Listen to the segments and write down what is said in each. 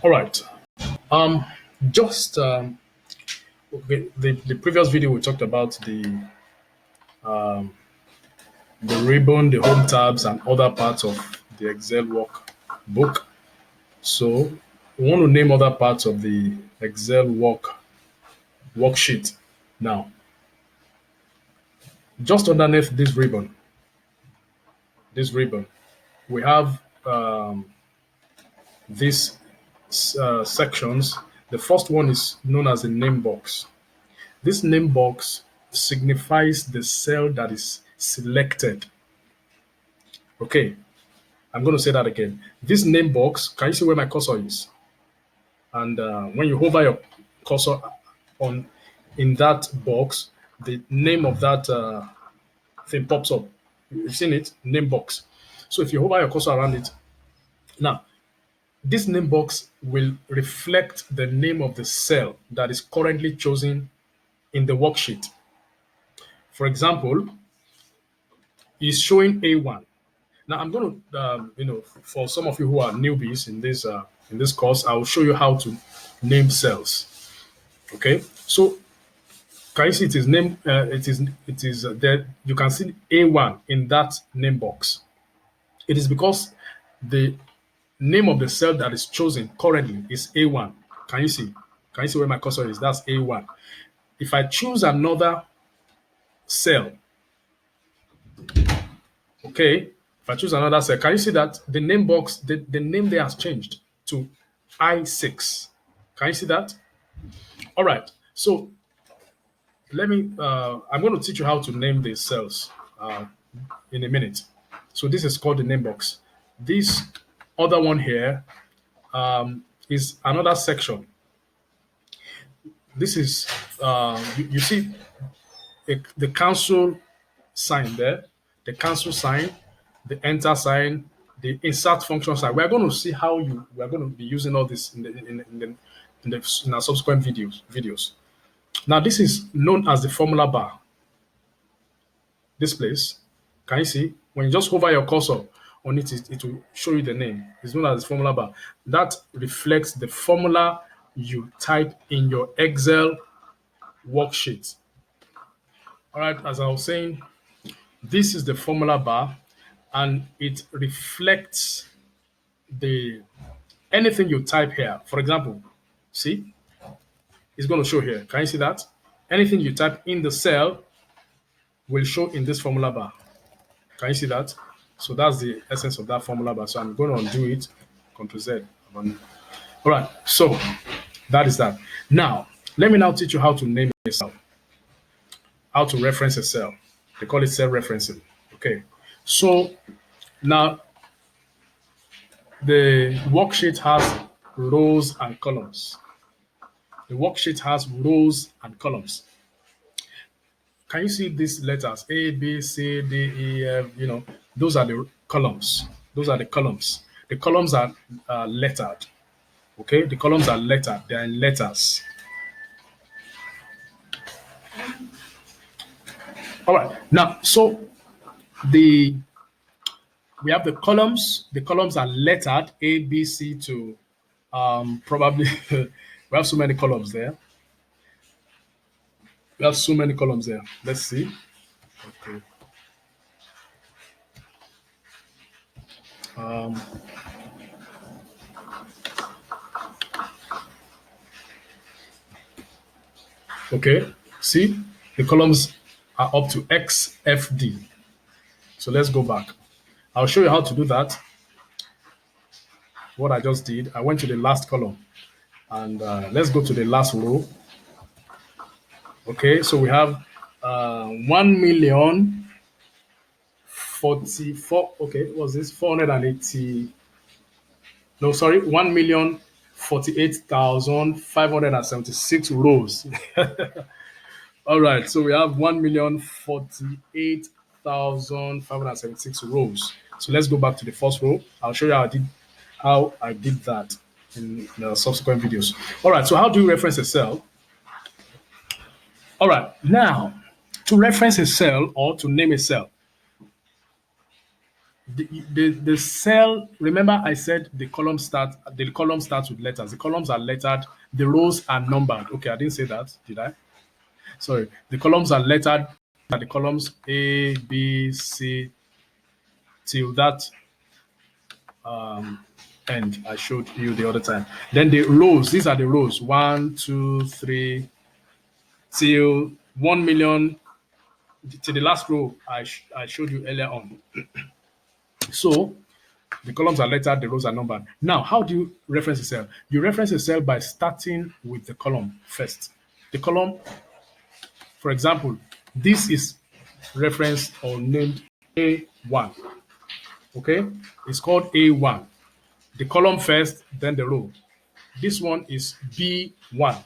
All right. Um, just okay, the previous video we talked about the ribbon, the home tabs, and other parts of the Excel workbook. So we want to name other parts of the Excel worksheet. Now, just underneath this ribbon, we have these sections. The first one is known as the name box. This name box signifies the cell that is selected. Okay, I'm going to say that again. This name box, can you see where my cursor is? And when you hover your cursor on in that box, the name of that thing pops up. You've seen it, name box. So if you hover your cursor around it, now this name box will reflect the name of the cell that is currently chosen in the worksheet. For example, is showing A1. Now I'm going to, for some of you who are newbies in this course, I will show you how to name cells. Okay, so can you see it is name? It is there. You can see A1 in that name box. It is because the name of the cell that is chosen currently is A1. Can you see? Can you see where my cursor is? That's A1. If I choose another cell, okay, if I choose another cell, can you see that the name box, the name there has changed to I6? Can you see that? All right. So I'm going to teach you how to name the cells in a minute. So this is called the name box. This other one here is another section. This is, you see the cancel sign there, the cancel sign, the enter sign, the insert function sign. We're going to see how we're going to be using all this in our subsequent videos. Now, this is known as the formula bar. This place, can you see? When you just hover your cursor on it, it will show you the name. It's known as the formula bar. That reflects the formula you type in your Excel worksheet. All right, as I was saying, this is the formula bar, and it reflects the anything you type here. For example, see, it's going to show here. Can you see that? Anything you type in the cell will show in this formula bar. Can you see that? So that's the essence of that formula bar. So I'm going to undo it, Ctrl Z. All right, so that is that. Now, let me now teach you how to name a cell, how to reference a cell. They call it cell referencing. Okay, so now the worksheet has rows and columns. The worksheet has rows and columns. Can you see these letters? A, B, C, D, E, F, those are the columns. Those are the columns. The columns are lettered. Okay, the columns are lettered. They are in letters. All right. Now, so we have the columns. The columns are lettered A, B, C to probably we have so many columns there. We have so many columns there. Let's see. Okay. Okay. See, the columns are up to XFD. So let's go back. I'll show you how to do that. What I just did, I went to the last column, and let's go to the last row. Okay, so we have 1,044. Okay, what was this 480? No, sorry, 1,048,576 rows. All right, so we have 1,048,576 rows. So let's go back to the first row. I'll show you how I did that in the subsequent videos. All right, so how do you reference a cell? All right, now to reference a cell or to name a cell, The cell, remember I said the column starts with letters. The columns are lettered, the rows are numbered. Okay, I didn't say that, did I? Sorry. The columns are lettered, the columns A, B, C till that end I showed you the other time. Then the rows, these are the rows. One, two, three, till 1 million, to the last row I showed you earlier on. So the columns are lettered, the rows are numbered. Now, how do you reference a cell? You reference a cell by starting with the column first. The column, for example, this is referenced or named A1. Okay? It's called A1. The column first, then the row. This one is B1.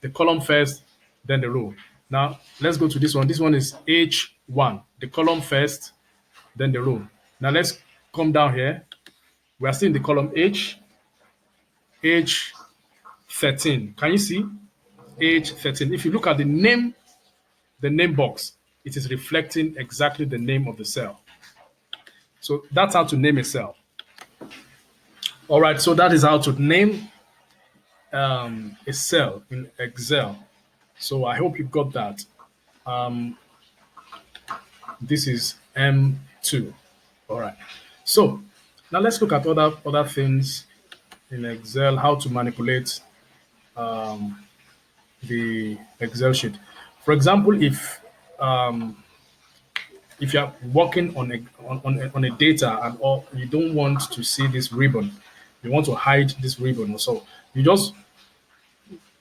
The column first, then the row. Now, let's go to this one. This one is H1. The column first, then the row. Now, let's come down here. We are still in the column H13. Can you see? H13. If you look at the name box, it is reflecting exactly the name of the cell. So that's how to name a cell. All right, so that is how to name a cell in Excel. So I hope you got that. This is M2. All right. So now let's look at other things in Excel, how to manipulate the Excel sheet. For example, if you're working on a data and or you don't want to see this ribbon, you want to hide this ribbon or so, you just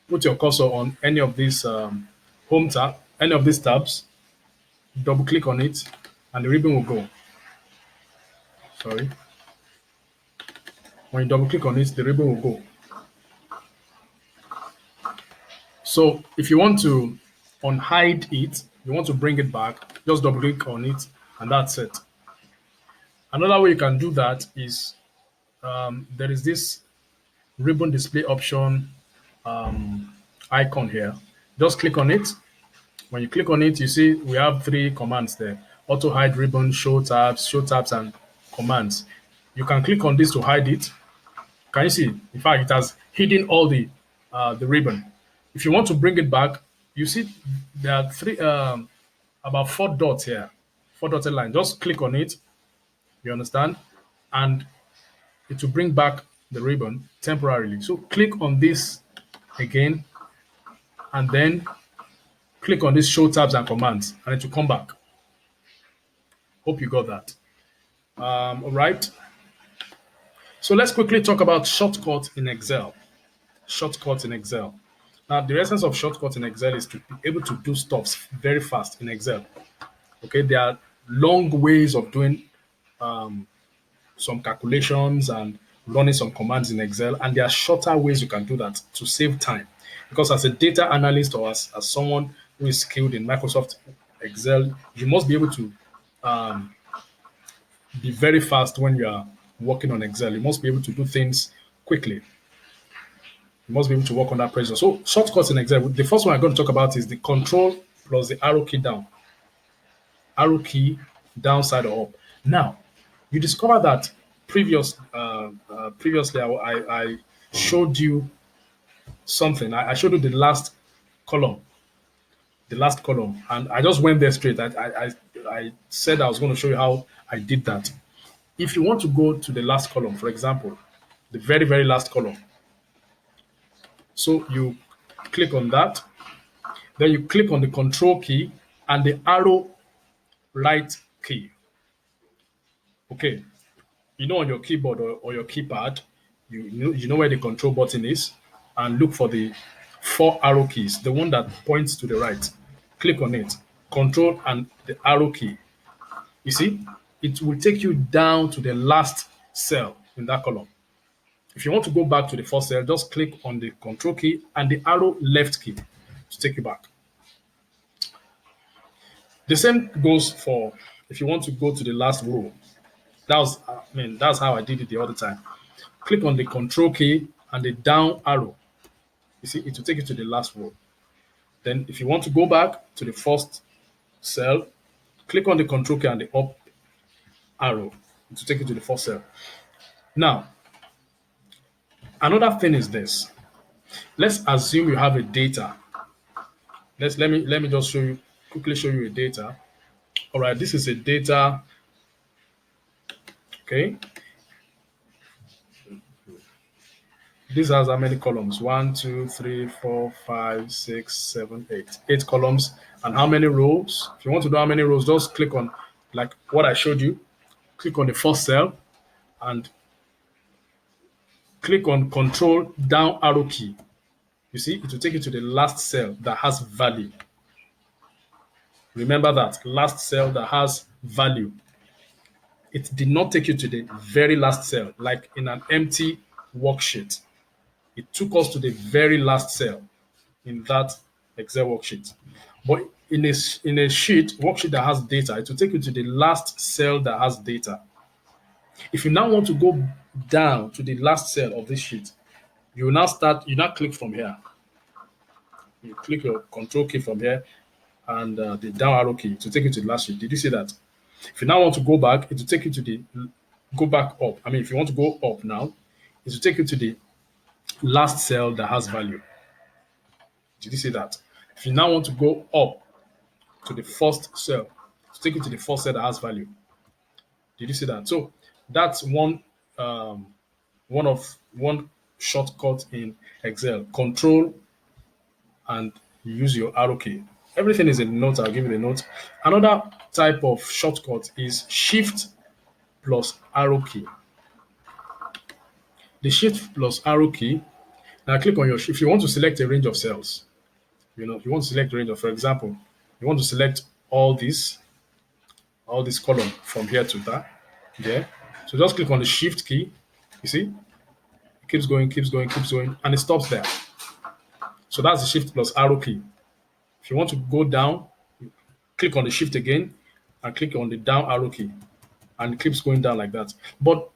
put your cursor on any of these home tab, any of these tabs, double click on it, and the ribbon will go. Sorry. When you double click on it, the ribbon will go. So if you want to unhide it, you want to bring it back, just double click on it, and that's it. Another way you can do that is there is this ribbon display option icon here. Just click on it. When you click on it, you see we have 3 commands there: auto hide ribbon, show tabs, and commands. You can click on this to hide it. Can you see? In fact, it has hidden all the ribbon. If you want to bring it back, you see there are about 4 dots here, 4 dotted line. Just click on it. You understand? And it will bring back the ribbon temporarily. So click on this again, and then click on this show tabs and commands, and it will come back. Hope you got that. All right. So let's quickly talk about shortcuts in Excel. Shortcuts in Excel. Now, the essence of shortcuts in Excel is to be able to do stuff very fast in Excel. Okay, there are long ways of doing some calculations and running some commands in Excel, and there are shorter ways you can do that to save time. Because as a data analyst or as someone who is skilled in Microsoft Excel, you must be able to be very fast when you are working on Excel. You must be able to do things quickly. You must be able to work under pressure. So shortcuts in Excel, the first one I'm going to talk about is the control plus the arrow key down. Arrow key down, side or up. Now, you discover that previously I showed you something. I showed you the last column, and I just went there straight. I said I was going to show you how I did that. If you want to go to the last column, for example, the very, very last column, so you click on that, then you click on the control key and the arrow right key. Okay, you know on your keyboard or your keypad, you know where the control button is, and look for the 4 arrow keys, the one that points to the right. Click on it, control and the arrow key. You see, it will take you down to the last cell in that column. If you want to go back to the first cell, just click on the control key and the arrow left key to take you back. The same goes for if you want to go to the last row. That's how I did it the other time. Click on the control key and the down arrow. You see, it will take you to the last row. Then if you want to go back to the first cell, click on the control key and the up arrow. to take you to the first cell. Now, another thing is this. Let's assume you have a data. Let me just show you a data. All right, this is a data. Okay, this has how many columns? One, two, three, four, five, six, seven, eight. 8 columns. And how many rows? If you want to know how many rows, just click on like what I showed you. Click on the first cell and click on Control down arrow key. You see, it will take you to the last cell that has value. Remember that last cell that has value. It did not take you to the very last cell, like in an empty worksheet. It took us to the very last cell in that Excel worksheet. But in a worksheet that has data, it will take you to the last cell that has data. If you now want to go down to the last cell of this sheet, you now click from here. You click your control key from here and the down arrow key to take you to the last sheet. Did you see that? If you now want to go back, it will take you to the go back up. I mean, if you want to go up now, it will take you to the last cell that has value. Did you see that? If you now want to go up to the first cell, to take you to the first cell that has value. Did you see that? So that's one shortcut in Excel. Control and you use your arrow key. Everything is in the notes. I'll give you the notes. Another type of shortcut is Shift plus arrow key. The Shift plus arrow key. Now click on if you want to select a range of cells, you want to select a range of, for example, you want to select all this column from here to that, there. So just click on the Shift key. You see, it keeps going, and it stops there. So that's the Shift plus arrow key. If you want to go down, click on the Shift again and click on the down arrow key, and it keeps going down like that. But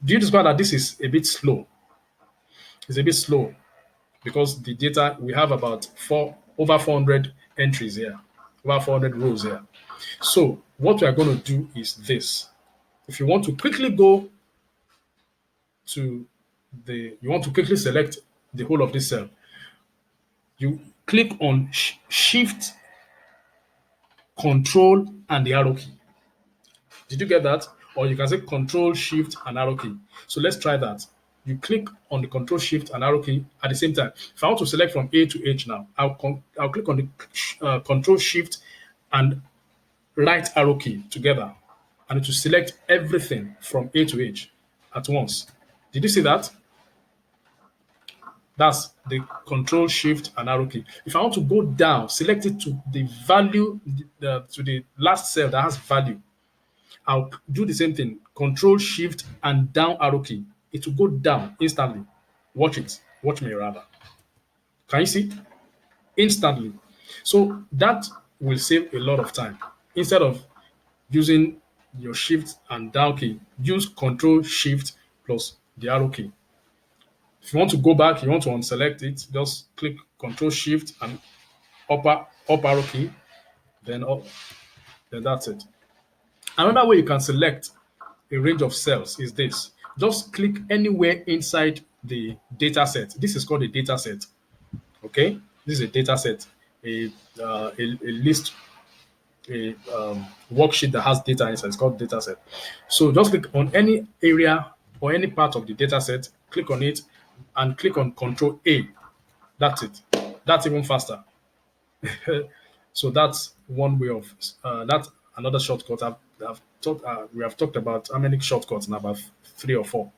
do you discover that this is a bit slow? It's a bit slow because the data, we have about over 400 entries here, over 400 rows here. So what we are going to do is this. If you want to quickly go to you want to quickly select the whole of this cell, you click on Shift, Control, and the arrow key. Did you get that? Or you can say Control, Shift, and arrow key. So let's try that. You click on the Control, Shift, and arrow key at the same time. If I want to select from A to H now, I'll click on the Control, Shift, and right arrow key together, and it will select everything from A to H at once. Did you see that? That's the Control, Shift, and arrow key. If I want to go down, select it to the value, to the last cell that has value. I'll do the same thing. Control, Shift, and down arrow key. It will go down instantly. Watch it. Watch me rather. Can you see? Instantly. So that will save a lot of time. Instead of using your Shift and down key, use Control, Shift, plus the arrow key. If you want to go back, you want to unselect it, just click Control, Shift, and up arrow key, then that's it. Another way you can select a range of cells is this. Just click anywhere inside the data set. This is called a data set. Okay, this is a data set, a list, a worksheet that has data inside. It's called data set. So just click on any area or any part of the data set, click on it, and click on Control A. That's it. That's even faster. So that's one way of that's another shortcut. We have talked about how many shortcuts now, about 3 or 4.